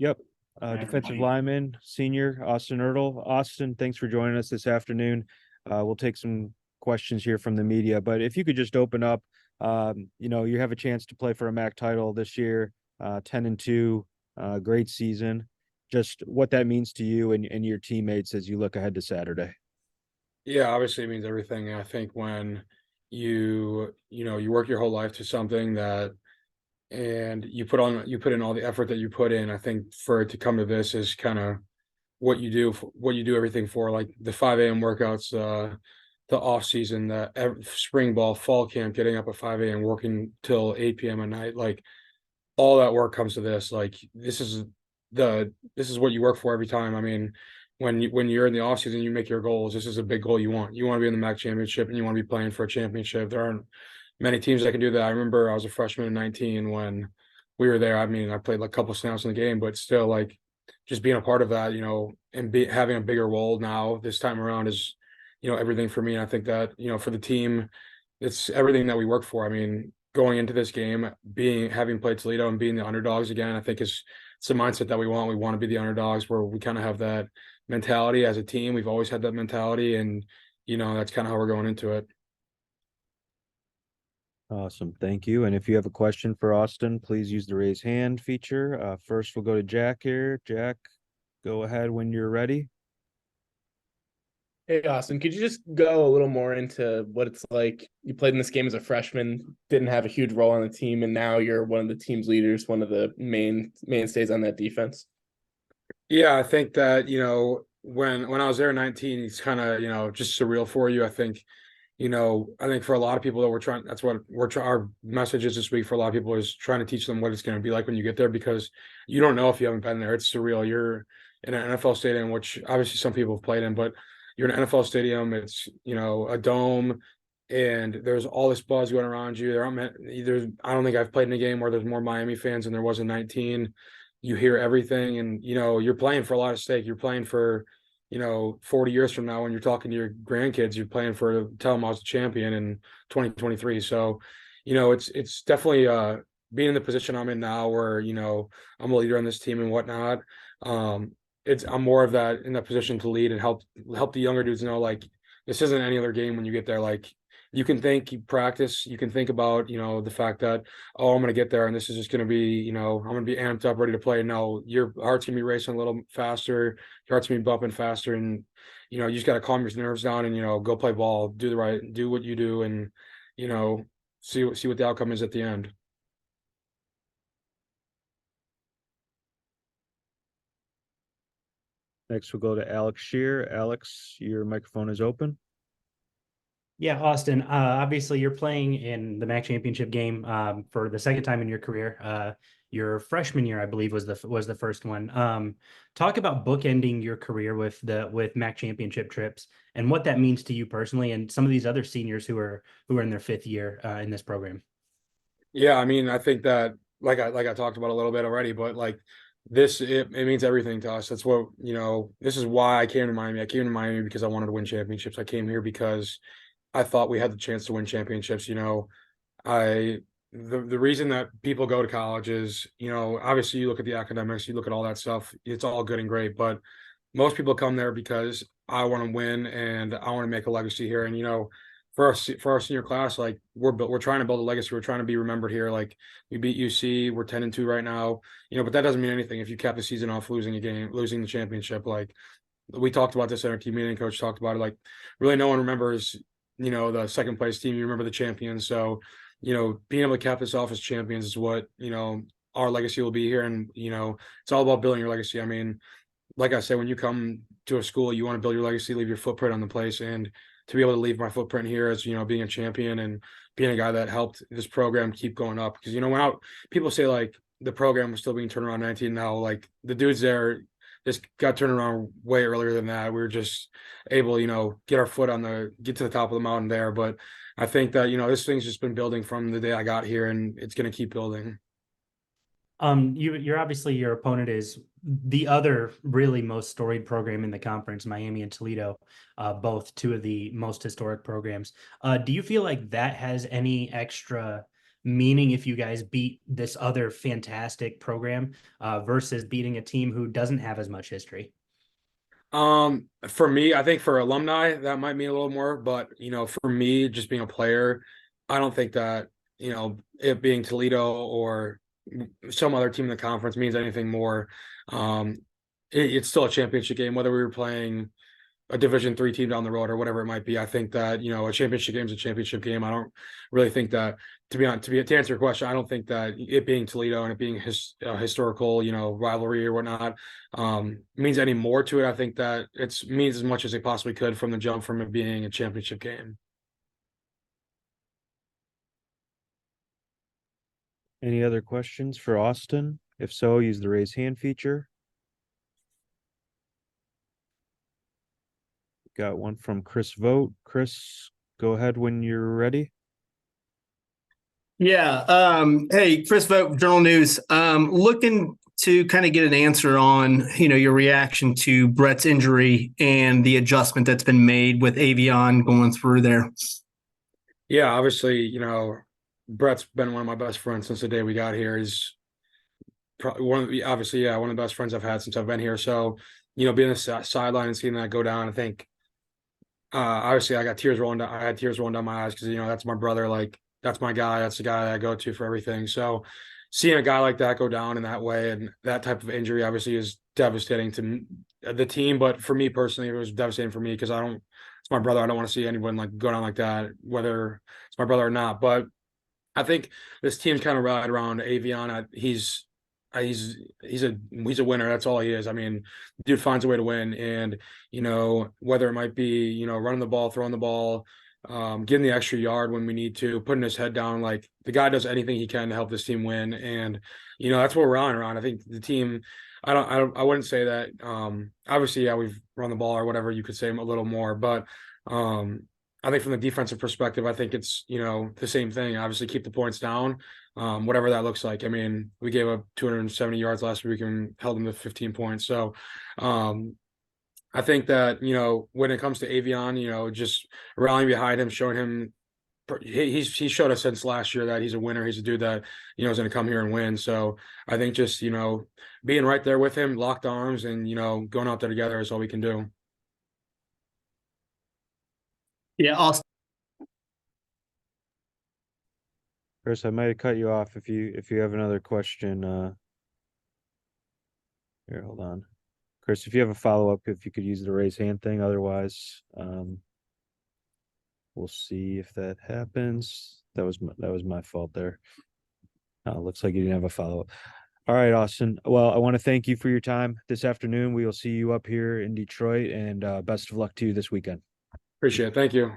Yep. Defensive lineman, senior Austin Ertl. Austin, thanks for joining us this afternoon. We'll take some questions here from the media, but if you could just open up, you have a chance to play for a MAC title this year, 10-2, great season. Just what that means to you and your teammates as you look ahead to Saturday. Yeah, obviously it means everything. I think when you work your whole life to something that and you put in all the effort that you put in, I think for it to come to this is kind of what you do everything for, like the 5 a.m. workouts, the off season, spring ball, fall camp, getting up at 5 a.m., working till 8 p.m. at night, like all that work comes to this. Like this is what you work for every time. I mean, when you're in the off season, you make your goals. This is a big goal you want. You want to be in the MAC championship and you want to be playing for a championship. There aren't many teams that can do that. I remember I was a freshman in 19 when we were there. I mean, I played like a couple snaps in the game, but still like just being a part of that, and having a bigger role now this time around is, everything for me. And I think that, for the team, it's everything that we work for. I mean, going into this game, having played Toledo and being the underdogs again, I think it's the mindset that we want. We want to be the underdogs, where we kind of have that mentality as a team. We've always had that mentality, and that's kind of how we're going into it. Awesome. Thank you. And if you have a question for Austin, please use the raise hand feature. First, we'll go to Jack here. Jack, go ahead when you're ready. Hey, Austin, could you just go a little more into what it's like? You played in this game as a freshman, didn't have a huge role on the team, and now you're one of the team's leaders, one of the mainstays on that defense. Yeah, I think that, when I was there in 19, it's kind of, just surreal for you. I think for a lot of people that that's what our message is this week for a lot of people, is trying to teach them what it's going to be like when you get there, because you don't know if you haven't been there. It's surreal. You're in an NFL stadium, which obviously some people have played in, but you're in an NFL stadium. It's, a dome, and there's all this buzz going around you. I don't think I've played in a game where there's more Miami fans than there was in 19. You hear everything, and, you're playing for a lot of stake. You're playing for, 40 years from now, when you're talking to your grandkids, you're playing for tell them I was a champion in 2023. So, it's definitely being in the position I'm in now, where, I'm a leader on this team and whatnot. I'm more of that in that position to lead and help the younger dudes know, like, this isn't any other game when you get there. Like, you practice, you can think about, the fact that, oh, I'm going to get there and this is just going to be, I'm going to be amped up, ready to play. No, your heart's going to be racing a little faster. Your heart's going to be bumping faster. And, you just got to calm your nerves down and, go play ball, do what you do, and, see what the outcome is at the end. Next, we'll go to Alex Shear. Alex, your microphone is open. Yeah, Austin, obviously you're playing in the MAC championship game for the second time in your career. Your freshman year, I believe, was the first one. Talk about bookending your career with MAC championship trips and what that means to you personally, and some of these other seniors who are in their fifth year in this program. Yeah, I mean, I think that, like I talked about a little bit already, but like it means everything to us. That's what, this is why I came to Miami. I came to Miami because I wanted to win championships. I came here because I thought we had the chance to win championships. The reason that people go to college is, obviously you look at the academics, you look at all that stuff. It's all good and great, but most people come there because I want to win and I want to make a legacy here. And, for our senior class, like we're trying to build a legacy. We're trying to be remembered here. Like, we beat UC, we're 10-2 right now, but that doesn't mean anything if you cap the season off losing a game, losing the championship. Like, we talked about this in our team meeting. Coach talked about it. Like, really, no one remembers, the second place team. You remember the champions. So, being able to cap this off as champions is what, our legacy will be here. And, it's all about building your legacy. I mean, like I said, when you come to a school, you want to build your legacy, leave your footprint on the place. And to be able to leave my footprint here as, being a champion and being a guy that helped this program keep going up. Because, when people say like the program was still being turned around 19 now, like the dudes there just got turned around way earlier than that. We were just able, get to the top of the mountain there. But I think that, this thing's just been building from the day I got here, and it's going to keep building. You're obviously, your opponent is the other really most storied program in the conference, Miami and Toledo, both two of the most historic programs. Do you feel like that has any extra meaning if you guys beat this other fantastic program versus beating a team who doesn't have as much history? For me, I think for alumni that might mean a little more, but for me, just being a player, I don't think that, it being Toledo or some other team in the conference means anything more. It's still a championship game, whether we were playing a Division III team down the road or whatever it might be. I think that, a championship game is a championship game. I don't really think that, to answer your question, I don't think that it being Toledo and it being historical, rivalry or whatnot, means any more to it. I think that it means as much as it possibly could from the jump from it being a championship game. Any other questions for Austin? If so, use the raise hand feature. Got one from Chris Vogt. Chris, go ahead when you're ready. Yeah. Hey, Chris Vogt, Journal News. Looking to kind of get an answer on, your reaction to Brett's injury and the adjustment that's been made with Avion going through there. Yeah, obviously, Brett's been one of my best friends since the day we got here. He's probably one of the best friends I've had since I've been here. So, being on the sideline and seeing that go down, I think, obviously I got tears rolling down. I had tears rolling down my eyes because, that's my brother. Like, that's my guy. That's the guy that I go to for everything. So seeing a guy like that go down in that way and that type of injury obviously is devastating to the team. But for me personally, it was devastating for me because it's my brother. I don't want to see anyone like go down like that, whether it's my brother or not. But I think this team's kind of rallied around Avion. He's a winner. That's all he is. I mean, dude finds a way to win, and whether it might be running the ball, throwing the ball, getting the extra yard when we need to, putting his head down. Like, the guy does anything he can to help this team win, and that's what we're rallying around. I think the team. I wouldn't say that. Obviously, yeah, we've run the ball or whatever. You could say a little more, but I think from the defensive perspective, I think it's the same thing. Obviously, keep the points down, whatever that looks like. I mean, we gave up 270 yards last week and held them to 15 points. So, I think that when it comes to Avion, just rallying behind him, showing him he showed us since last year that he's a winner. He's a dude that is going to come here and win. So I think just being right there with him, locked arms, and going out there together is all we can do. Yeah, Austin. Chris, I might have cut you off if you have another question. Here, hold on. Chris, if you have a follow-up, if you could use the raise hand thing, otherwise, we'll see if that happens. That was my fault there. Looks like you didn't have a follow-up. All right, Austin. Well, I want to thank you for your time this afternoon. We will see you up here in Detroit, and best of luck to you this weekend. Appreciate it. Thank you.